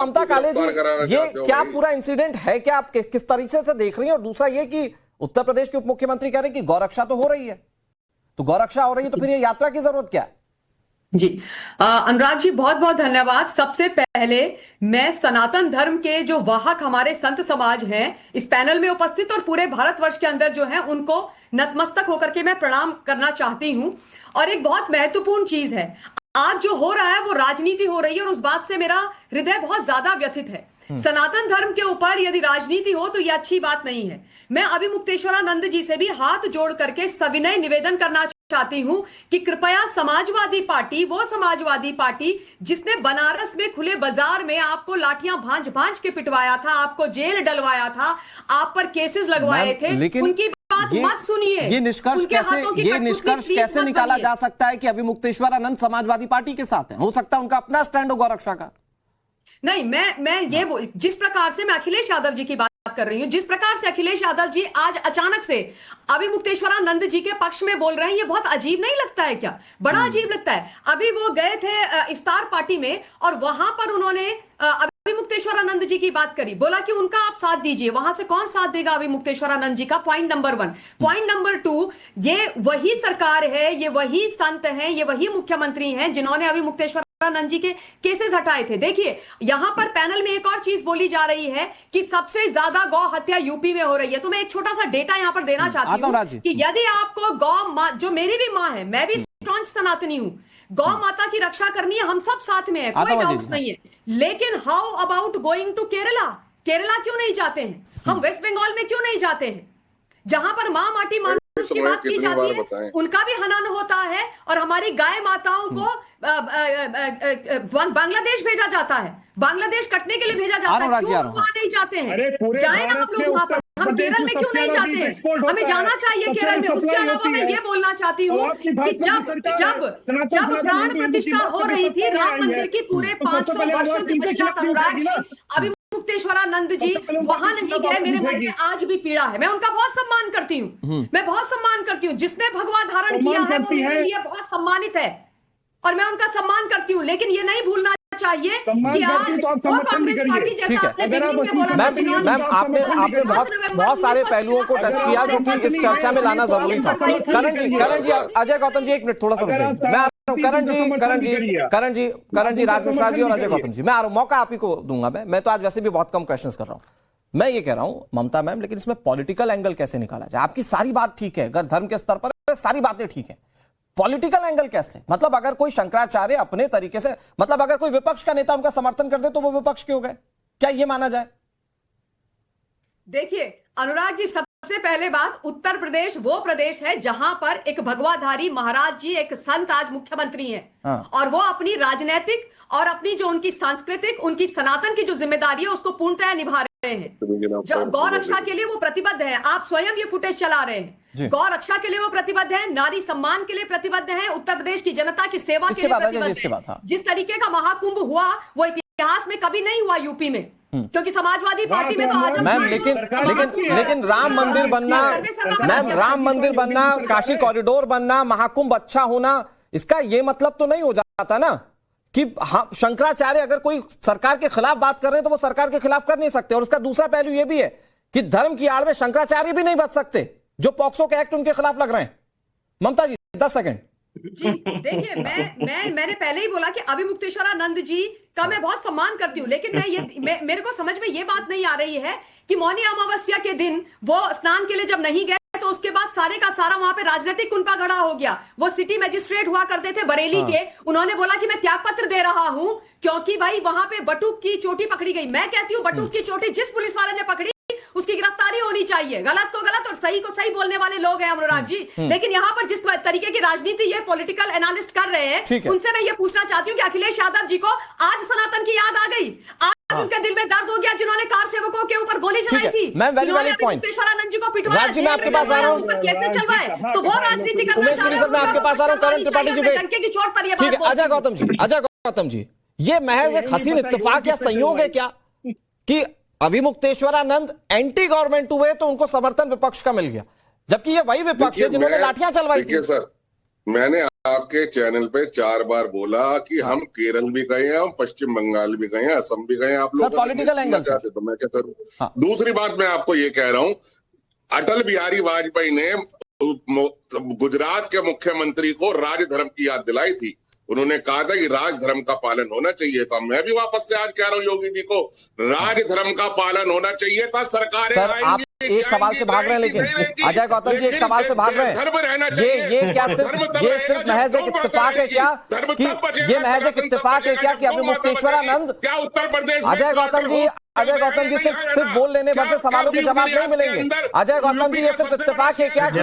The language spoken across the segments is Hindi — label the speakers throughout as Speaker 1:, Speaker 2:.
Speaker 1: ममता काले जी, ये क्या पूरा इंसिडेंट है, क्या आप किस तरीके से देख रही हैं? और दूसरा ये कि उत्तर प्रदेश के उप मुख्यमंत्री कह रहे हैं कि गौरक्षा तो हो रही है, तो गौरक्षा हो रही है तो फिर ये यात्रा की जरूरत क्या है?
Speaker 2: जी अनुराग जी, बहुत बहुत धन्यवाद। सबसे पहले मैं सनातन धर्म के जो वाहक हमारे संत समाज हैं इस पैनल में उपस्थित और पूरे भारतवर्ष के अंदर जो है उनको नतमस्तक होकर के मैं प्रणाम करना चाहती हूं। और एक बहुत महत्वपूर्ण चीज है, आज जो हो रहा है वो राजनीति हो रही है और उस बात से मेरा हृदय बहुत ज्यादा व्यथित है। सनातन धर्म के ऊपर यदि राजनीति हो तो यह अच्छी बात नहीं है। मैं अभिमुक्तेश्वरानंद जी से भी हाथ जोड़ करके सविनय निवेदन करना चाहती हूं कि कृपया समाजवादी पार्टी, वो समाजवादी पार्टी जिसने बनारस में खुले बाजार में आपको लाठियां भांज भांज के पिटवाया था, आपको जेल डलवाया था, आप पर केसेस लगवाए थे, उनकी बात मत सुनिए।
Speaker 1: ये निष्कर्ष कैसे निकाला जा सकता है कि अभिमुक्तेश्वरानंद समाजवादी पार्टी के साथ है? हो सकता है उनका अपना स्टैंड हो गौरक्षा का।
Speaker 2: नहीं, मैं ये जिस प्रकार से मैं अखिलेश यादव जी की बात कर रही हूं, जिस प्रकार से अखिलेश यादव जी आज अचानक से अभिमुक्तेश्वरानंद जी के पक्ष में बोल रहे हैं, ये बहुत अजीब नहीं लगता है क्या? बड़ा अजीब लगता है। अभी वो गए थे इफ्तार पार्टी में और वहां पर उन्होंने अभिमुक्तेश्वरानंद जी की बात करी, बोला कि उनका आप साथ दीजिए। वहां से कौन साथ देगा अभिमुक्तेश्वरानंद जी का? Point number 1। पॉइंट नंबर 2, ये वही सरकार है, ये वही संत हैं, ये वही मुख्यमंत्री हैं जिन्होंने अभिमुक्तेश्वरानंद जी के केसेस हटाए थे। देखिए, यहां पर पैनल में एक और चीज बोली जा रही है कि सबसे ज्यादा गौ हत्या यूपी में हो रही है। तो मैं एक छोटा सा डेटा यहां पर देना चाहती हूं कि यदि आपको गौ, जो मेरी भी मां है, मैं भी स्ट्रॉन्ग सनातनी हूं, गौ माता की रक्षा करनी है, हम सब साथ में है, कोई डाउट नहीं है। लेकिन how about going to Kerala? Kerala क्यों नहीं जाते हैं? हम वेस्ट बंगाल में क्यों नहीं जाते हैं, जहां पर मां माटी मानुष की बात की जाती है, उनका भी हनन होता है और हमारी गाय माताओं को बांग्लादेश भेजा जाता है, बांग्लादेश कटने के लिए भेजा जाता है। क्यों वहां नहीं जाते हैं? जाए ना हम लोग वहां पर। हम केरल में क्यों नहीं जाते हैं? हमें जाना चाहिए केरल में। उसके अलावा मैं ये बोलना चाहती हूँ कि जब प्राण प्रतिष्ठा हो रही थी राम मंदिर की पूरे 500 वर्षों के पश्चात, अनुराग जी, अभिमुक्तेश्वरानंद जी वहां नहीं गए। मेरे मन में आज भी पीड़ा है। मैं उनका बहुत सम्मान करती हूँ, मैं बहुत सम्मान करती हूँ। जिसने भगवा धारण किया है वो मेरे लिए बहुत सम्मानित है और मैं उनका सम्मान करती हूँ। लेकिन ये नहीं भूलना चाहिए कि आज वो कांग्रेस पार्टी जैसा आपने बिगिनिंग में बोला था,
Speaker 1: मैम आपने बहुत सारे पहलुओं को टच किया जो कि इस चर्चा में लाना जरूरी था। करण जी, अजय गौतम जी, एक मिनट थोड़ा सा रुकिए। मैं आ रहा हूं। करण जी, राज मिश्रा जी और अजय गौतम जी, मैं आ रहा हूं। मौका आप ही को दूंगा। मैं तो आज वैसे भी बहुत कम क्वेश्चंस कर रहा हूं। मैं ये कह रहा हूं ममता मैम, लेकिन इसमें पॉलिटिकल एंगल कैसे निकाला जाए? आपकी सारी बात ठीक है, अगर धर्म के स्तर पर सारी बातें ठीक है, पॉलिटिकल एंगल कैसे? मतलब अगर कोई शंकराचार्य अपने तरीके से, मतलब अगर कोई विपक्ष का नेता उनका समर्थन कर दे तो वो विपक्ष क्यों गए? क्या ये माना जाए?
Speaker 2: देखिए अनुराग जी, सबसे पहले बात, उत्तर प्रदेश वो प्रदेश है जहां पर एक भगवाधारी महाराज जी, एक संत आज मुख्यमंत्री हैं। और वो अपनी राजनीतिक और अपनी जो उनकी सांस्कृतिक, उनकी सनातन की जो जिम्मेदारी है उसको पूर्णतः निभा रहे हैं। जो गौ रक्षा के लिए वो प्रतिबद्ध है, आप स्वयं ये फुटेज चला रहे हैं। गौ रक्षा के लिए वो प्रतिबद्ध है, नारी सम्मान के लिए प्रतिबद्ध है, उत्तर प्रदेश की जनता की सेवा के लिए प्रतिबद्ध है। जिस तरीके का महाकुंभ हुआ वो इतिहास में कभी नहीं हुआ यूपी में, क्योंकि समाजवादी पार्टी में तो आज
Speaker 1: मैम, लेकिन राम मंदिर बनना, मैम राम मंदिर बनना, काशी कॉरिडोर बनना, महाकुंभ अच्छा होना, इसका ये मतलब तो नहीं हो जाता ना कि शंकराचार्य अगर कोई सरकार के खिलाफ बात कर रहे हैं तो वो सरकार के खिलाफ कर नहीं सकते। और उसका दूसरा पहलू ये भी है कि धर्म की आड़ में शंकराचार्य भी नहीं बच सकते, जो पॉक्सो के एक्ट उनके खिलाफ लग रहे हैं। ममता जी 10 सेकंड।
Speaker 2: जी देखिए, मैंने पहले ही बोला कि अभिमुक्तेश्वरानंद जी का मैं बहुत सम्मान करती हूँ, लेकिन मेरे को समझ में ये बात नहीं आ रही है कि मौनी अमावस्या के दिन वो स्नान के लिए जब नहीं गए तो उसके बाद सारे का सारा वहां पे राजनीतिक कुनपा खड़ा हो गया। वो सिटी मजिस्ट्रेट हुआ करते थे बरेली के, उन्होंने बोला कि मैं त्याग पत्र दे रहा हूं क्योंकि भाई वहां पे बटुक की चोटी पकड़ी गई। मैं कहती हूं बटुक की चोटी जिस पुलिस वाले ने पकड़ी उसकी गिरफ्तारी होनी चाहिए। गलत तो गलत और सही को सही बोलने वाले लोग हैं अनुराग जी। लेकिन यहाँ पर जिस तरीके की राजनीति ये पॉलिटिकल एनालिस्ट कर रहे हैं, उनसे मैं ये पूछना चाहती हूँ कि अखिलेश यादव जी को आज सनातन की याद आ गई, आज उनके दिल में दर्द हो गया जिन्होंने कार सेवकों के ऊपर गोली चलाई थी, अभिमुक्तेश्वरानंद जी को पिटवाया,
Speaker 1: जी मैं आपके पास आ रहा हूँ,
Speaker 2: कैसे चलवाए, तो वो राजनीति करना चाह रहे हैं।
Speaker 1: मैं आपके पास आ रहा हूँ करण त्रिपाठी जी,
Speaker 2: डंके की चोट पर ये बात।
Speaker 1: अजय गौतम जी, ये महज एक हसीन इत्तेफाक या संयोग है क्या कि अभिमुक्तेश्वरानंद एंटी गवर्नमेंट हुए तो उनको समर्थन विपक्ष का मिल गया, जबकि ये वही विपक्ष है जिन्होंने लाठियां चलवाई थी?
Speaker 3: सर, मैंने आपके चैनल पे 4 बार बोला कि हम केरल भी गए हैं, हम पश्चिम बंगाल भी गए हैं, असम भी गए हैं। आप लोग
Speaker 1: पॉलिटिकल एंगल
Speaker 3: चाहते तो मैं क्या करूं। दूसरी बात मैं आपको ये कह रहा हूं, अटल बिहारी वाजपेयी ने गुजरात के मुख्यमंत्री को राजधर्म की याद दिलाई थी। उन्होंने कहा था कि राजधर्म का पालन होना चाहिए था। मैं भी वापस से आज कह रहा हूं योगी जी को, राजधर्म का पालन होना चाहिए था। सरकारें
Speaker 1: आप एक सवाल से भाग रहे हैं, लेकिन अजय गौतम जी एक सवाल से भाग रहे हैं।
Speaker 3: धर्म रहना चाहिए।
Speaker 1: ये क्या सिर्फ महज एक इत्तेफाक है क्या कि ये महज एक इत्तेफाक है क्या कि अभी मुक्तेश्वरानंद,
Speaker 3: क्या उत्तर प्रदेश
Speaker 1: अजय गौतम जी सिर्फ बोल लेने पर सवालों के जवाब नहीं मिलेंगे। अजय गौतम जी ये सिर्फ इत्तेफाक है क्या कि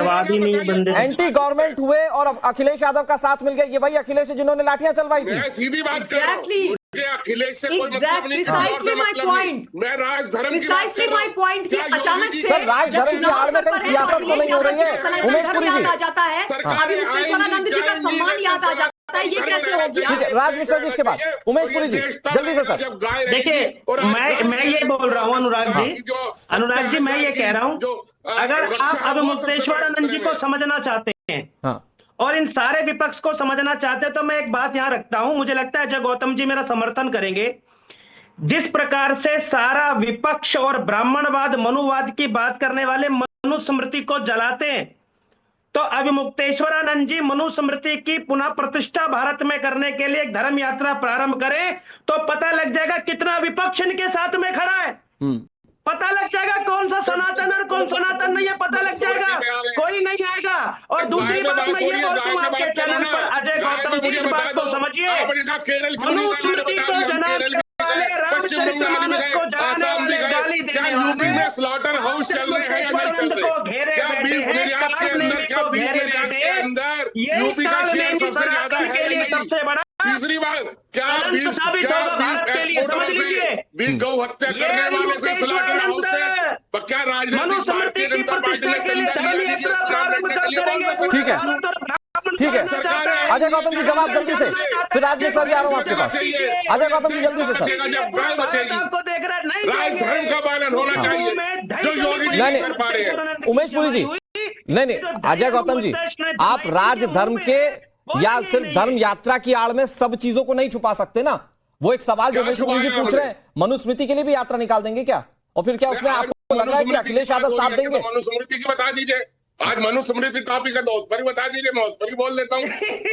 Speaker 1: एंटी गवर्नमेंट हुए और अखिलेश यादव का साथ मिल गया? ये वही अखिलेश जिन्होंने लाठियां चलवाई थी।
Speaker 3: सीधी बात कर रहा हूं, अखिलेश से कोई मतलब नहीं। मैं राजधर्म की बात कर रहा हूं
Speaker 2: कि अचानक से
Speaker 1: सर राजधर्म की आड़ में कहीं सियासत तो नहीं हो रही है? उमेश पुरी जी
Speaker 2: आ जाता है, अभी मुक्तेश्वरानंद जी का सम्मान याद आ जाता है, ये कैसे हो गया?
Speaker 1: राज मिश्रा जी इसके बाद उमेश पुरी जी जल्दी से सर।
Speaker 4: देखिए मैं ये बोल रहा हूँ अनुराग जी मैं ये कह रहा हूँ, अगर आप अब मुक्तेश्वरानंद जी को समझना चाहते हैं और इन सारे विपक्ष को समझना चाहते हैं तो मैं एक बात यहां रखता हूं, मुझे लगता है अजय गौतम जी मेरा समर्थन करेंगे। जिस प्रकार से सारा विपक्ष और ब्राह्मणवाद मनुवाद की बात करने वाले मनुस्मृति को जलाते हैं, तो अभी मुक्तेश्वरानंद जी मनुस्मृति की पुनः प्रतिष्ठा भारत में करने के लिए एक धर्म यात्रा प्रारंभ करें तो पता लग जाएगा कितना विपक्ष इनके साथ में खड़ा है। पता लग जाएगा कौन सा सनातन और कौन सनातन नहीं है, पता लग जाएगा, कोई नहीं आएगा। और दूसरी बात मैं ये बोलता हूँ आपके चैनल पर अजय गौतम जी इस बात को समझिए, मनुस्मृति को जलाने वाले रामचरितमानस को जलाने वाले गाली देने वाले
Speaker 3: स्लॉटर हाउस चल रहे हैं या नहीं चल रहे? क्या बीफ निर्यात के अंदर यूपी का शेयर सबसे ज्यादा है या नहीं? तीसरी बात, क्या बीफ एक्सपोर्टरों से भी गौ हत्या करने वालों से स्लॉटर हाउस से क्या राजनीतिक भारतीय जनता पार्टी ने चंदा लिया?
Speaker 1: ठीक है अजय गौतम जी जवाब जल्दी से, फिर राज मिश्रा जी आ रहा हूँ आपके पास। अजय गौतम जी जल्दी से सर।
Speaker 3: जब गाय बचेगी राजधर्म का पालन होना चाहिए जो योगी जी नहीं कर पा रहे हैं।
Speaker 1: उमेश पुरी जी नहीं अजय गौतम जी, आप राजधर्म के या सिर्फ धर्म यात्रा की आड़ में सब चीजों को नहीं छुपा सकते ना। वो एक सवाल जो उमेश पुरी जी पूछ रहे हैं, मनुस्मृति के लिए भी यात्रा निकाल देंगे क्या? और फिर क्या उसमें आपको लग रहा है कि अखिलेश यादव साथ देंगे?
Speaker 3: मनुस्मृति की बता दीजिए, आज मनुस्मृति टॉपिक है तो उस पर ही बता दीजिए, मैं उस पर ही बोल देता हूँ।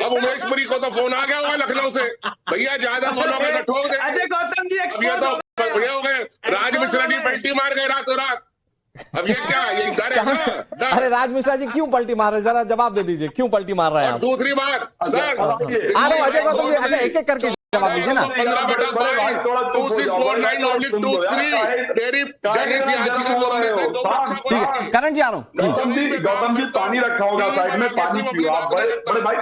Speaker 3: अब उमेश पुरी को तो फोन आ गया हुआ लखनऊ से, भैया ज्यादा बोलोगे तो ठोक देंगे। अब ये तो बढ़िया हो गए, राज मिश्रा जी पलटी मार गए रातों रात। अब ये क्या, ये डर है ना?
Speaker 1: अरे राज मिश्रा जी क्यों पलटी मार रहे हैं, जरा जवाब दे दीजिए, क्यों पलटी मार रहे हैं आप?
Speaker 3: दूसरी बात सर,
Speaker 1: आ रहा हूँ अजय गौतम जी, अच्छा एक एक करके जवाब दीजिए ना।
Speaker 3: 15/22
Speaker 1: करण जी आ रहा हूँ।
Speaker 5: गौतम जी पानी रखा होगा साइड में, पानी पियो आप। बड़े भाई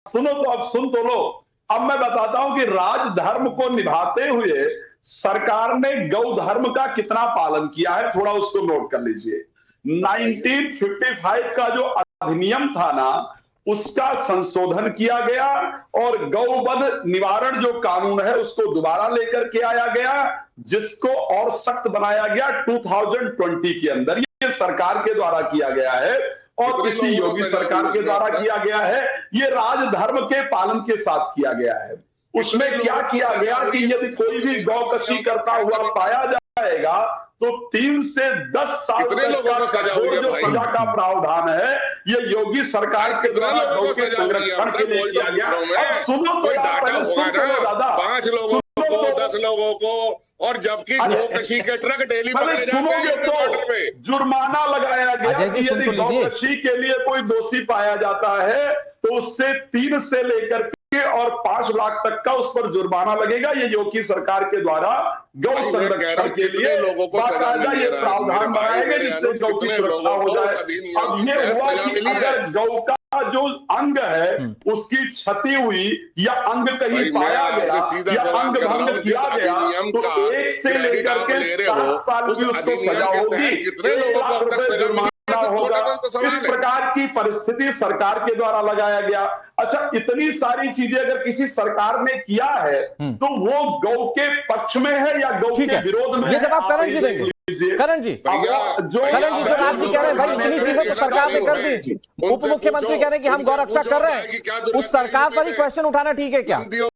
Speaker 5: सुनो तो, अब सुन तो लो। अब मैं बताता हूं कि राजधर्म को निभाते हुए सरकार ने गौ धर्म का कितना पालन किया है, थोड़ा उसको नोट कर लीजिए। 1955 का जो अधिनियम था ना, उसका संशोधन किया गया और गौवध निवारण जो कानून है उसको दोबारा लेकर के आया गया, जिसको और सख्त बनाया गया 2020 के अंदर। ये सरकार के द्वारा किया गया है और इसी योगी सरकार के द्वारा किया गया है। ये राजधर्म के पालन के साथ किया गया है। उसमें क्या किया गया कि यदि कोई भी गौकशी करता हुआ पाया जाएगा तो 3 से 10 साल तक का जो सजा का प्रावधान है, ये योगी सरकार के द्वारा गौ के संरक्षण के लिए किया गया। अब सुनो तो, दादा
Speaker 3: 5 लोगों को 10 लोगों को, और जबकि गौकशी के ट्रक डेली
Speaker 5: सुनोगे तो जुर्माना लगाया गया। यदि गौकशी के लिए कोई दोषी पाया जाता है तो उससे 3 से लेकर और 5 लाख तक का उस पर जुर्माना लगेगा। ये योगी सरकार के द्वारा गौ संरक्षण के लिए
Speaker 3: लोगों को
Speaker 5: ये प्रावधान बनाए गए जिससे गौ की सुरक्षा हो जाए। अब ये हुआ कि अगर गौ का जो अंग है उसकी क्षति हुई या अंग कहीं पाया गया या अंग भंग किया गया तो 1 से लेकर के 7 साल की उसको सजा होगी, 1 लाख रुपए जुर्माना होगा। इस प्रकार की परिस्थिति सरकार के द्वारा लगाया गया। अच्छा, इतनी सारी चीजें अगर किसी सरकार ने किया है तो वो गौ के पक्ष में है या गौ के विरोध में है?
Speaker 1: ये जवाब करण जी देंगे।
Speaker 5: लीजिए
Speaker 1: करण जी जो राज जी कह रहे हैं भाई इतनी चीजें तो सरकार ने कर दी, उप मुख्यमंत्री कह रहे हैं कि हम गौरक्षा कर रहे हैं, उस सरकार पर ही क्वेश्चन उठाना ठीक है क्या?